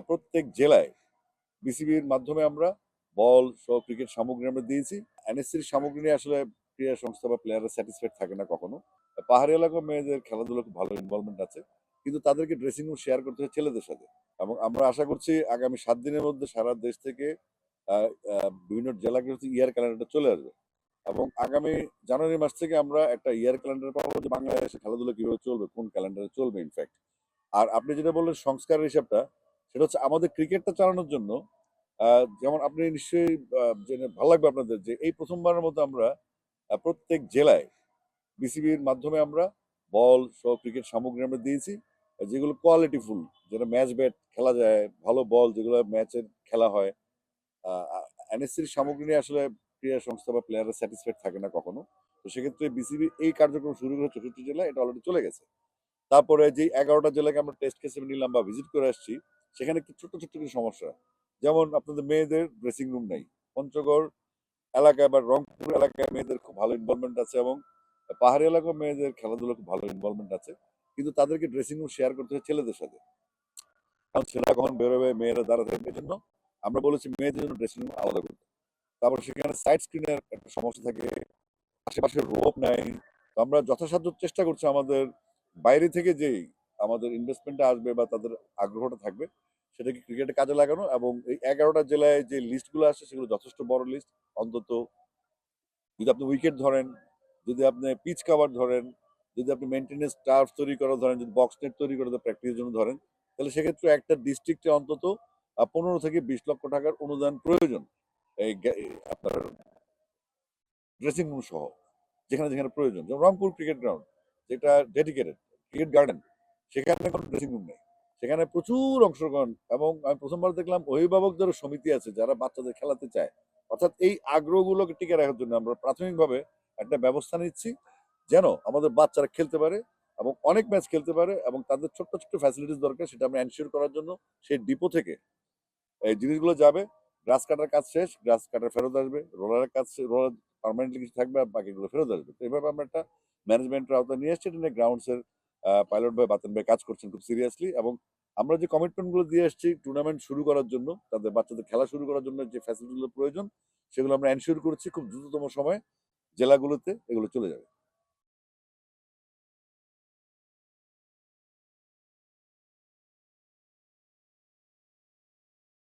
প্রত্যেক জেলায় বিসিবির মাধ্যমে আমরা বল সহ ক্রিকেট সামগ্রী আমরা দিয়েছি। এনএসসির সামগ্রী নিয়ে আসলে ক্রীড়া সংস্থা বা প্লেয়াররা স্যাটিসফাইড থাকে না কখনো। পাহাড়ি এলাকার মেয়েদের খেলাধুলো খুব ভালো ইনভলভমেন্ট আছে, কিন্তু তাদেরকে ড্রেসিং রুম শেয়ার করতে হয় ছেলেদের সাথে। এবং আমরা আশা করছি আগামী 7 দিনের মধ্যে সারা দেশ থেকে বিভিন্ন জেলাগুলোতে ইয়ার ক্যালেন্ডারটা চলে আসবে। এবং আগামী জানুয়ারি মাস থেকে আমরা একটা ইয়ার ক্যালেন্ডার পাবো যে বাংলাদেশে খেলাধুলা কিভাবে চলবে, কোন ক্যালেন্ডারে চলবে ইনফ্যাক্ট। আর আপনি যেটা বললেন সংস্কারের হিসাবটা, সেটা হচ্ছে আমাদের ক্রিকেটটা চালানোর জন্য। যেমন আপনি নিশ্চয়ই জেনে ভালো লাগবে আপনাদের যে এই প্রথমবারের মতো আমরা প্রত্যেক জেলায় বিসিবির মাধ্যমে আমরা বল সহ ক্রিকেট সামগ্রী আমরা দিয়েছি, যেগুলো কোয়ালিটিফুল, যেটা ম্যাচ ব্যাট খেলা যায়, ভালো বল যেগুলো ম্যাচের খেলা হয়। এনএসসির সামগ্রী নিয়ে আসলে ক্রীড়া সংস্থা বা প্লেয়াররা স্যাটিসফাইড থাকে না কখনো। তো সেক্ষেত্রে বিসিবি এই কার্যক্রম শুরু করে 64 জেলায়, এটা অলরেডি চলে গেছে। তারপরে যে 11টা জেলাকে আমরা টেস্ট কেসে নিলাম বা ভিজিট করে আসছি, সেখানে কি ছোট্ট ছোট্ট কিছু সমস্যা, যেমন আপনাদের মেয়েদের ড্রেসিং রুম নেই। পঞ্চগড় এলাকায় বা রংপুর এলাকায় মেয়েদের খুব ভালো ইনভলভমেন্ট আছে, এবং পাহাড়ি এলাকার মেয়েদের খেলাধুলো খুব ভালো ইনভলভমেন্ট আছে, কিন্তু তাদেরকে ড্রেসিং রুম শেয়ার করতে হয় ছেলেদের সাথে। কারণ ছেলেরা কখন বেরোবে, মেয়েরা দাঁড়া থাকবে, এই জন্য আমরা বলেছি মেয়েদের জন্য ড্রেসিং রুম আলাদা করতে। তারপর সেখানে সাইড স্ক্রিনের একটা সমস্যা থাকে, আশেপাশে রোপ নাই। তো আমরা যথাসাধ্য চেষ্টা করছি আমাদের বাইরে থেকে যেই আমাদের ইনভেস্টমেন্টটা আসবে বা তাদের আগ্রহটা থাকবে, সেটাকে ক্রিকেটে কাজে লাগানো। এবং এই 11টা জেলায় যে লিস্টগুলো আসছে সেগুলো যথেষ্ট বড় লিস্ট। অন্তত যদি আপনি উইকেট ধরেন, যদি আপনি পিচ কাভার ধরেন, যদি আপনি মেনটেনেন্স টার্ফ তৈরি করা ধরেন, যদি বক্স নেট তৈরি করে প্র্যাকটিসের জন্য ধরেন, তাহলে সেক্ষেত্রে একটা ডিস্ট্রিক্টে অন্তত 15 থেকে 20 লক্ষ টাকার অনুদান প্রয়োজন। আপনার ড্রেসিং রুম সহ, যেখানে যেখানে প্রয়োজন। যেমন রংপুর ক্রিকেট গ্রাউন্ড, যেটা ডেডিকেটেড ক্রিকেট গার্ডেন, সেখানে কোনো ড্রেসিং রুম নেই। সেখানে প্রচুর অংশগ্রহণ, এবং আমি প্রথমবার দেখলাম অভিভাবকদেরও সমিতি আছে যারা বাচ্চাদের খেলাতে চায়। অর্থাৎ এই আগ্রহগুলোকে টিকে রাখার জন্য আমরা প্রাথমিকভাবে একটা ব্যবস্থা নিচ্ছি, যেন আমাদের বাচ্চারা খেলতে পারে এবং অনেক ম্যাচ খেলতে পারে, এবং তাদের ছোট্ট ছোট্ট ফ্যাসিলিটিস দরকার, সেটা আমরা এনশিওর করার জন্য সেই ডিপো থেকে এই জিনিসগুলো যাবে। গ্রাস কাটার কাজ শেষ, গ্রাস কাটার ফেরত আসবে, রোলারের কাজ, রোলার পার্মানেন্টলি কিছু থাকবে আর বাকিগুলো ফেরত আসবে। তো এইভাবে আমরা একটা ম্যানেজমেন্টের আওতায় নিয়ে এসেছি। এটা নিয়ে গ্রাউন্ডসের পাইলট ভাই, বাতেন ভাই কাজ করছেন খুব সিরিয়াসলি। এবং আমরা যে কমিটমেন্টগুলো দিয়ে এসেছি টুর্নামেন্ট শুরু করার জন্য, তাদের বাচ্চাদের খেলা শুরু করার জন্য যে ফ্যাসিলিটিগুলো প্রয়োজন, সেগুলো আমরা এনশিওর করছি খুব দ্রুততম সময়ে জেলাগুলোতে এগুলো চলে যাবে।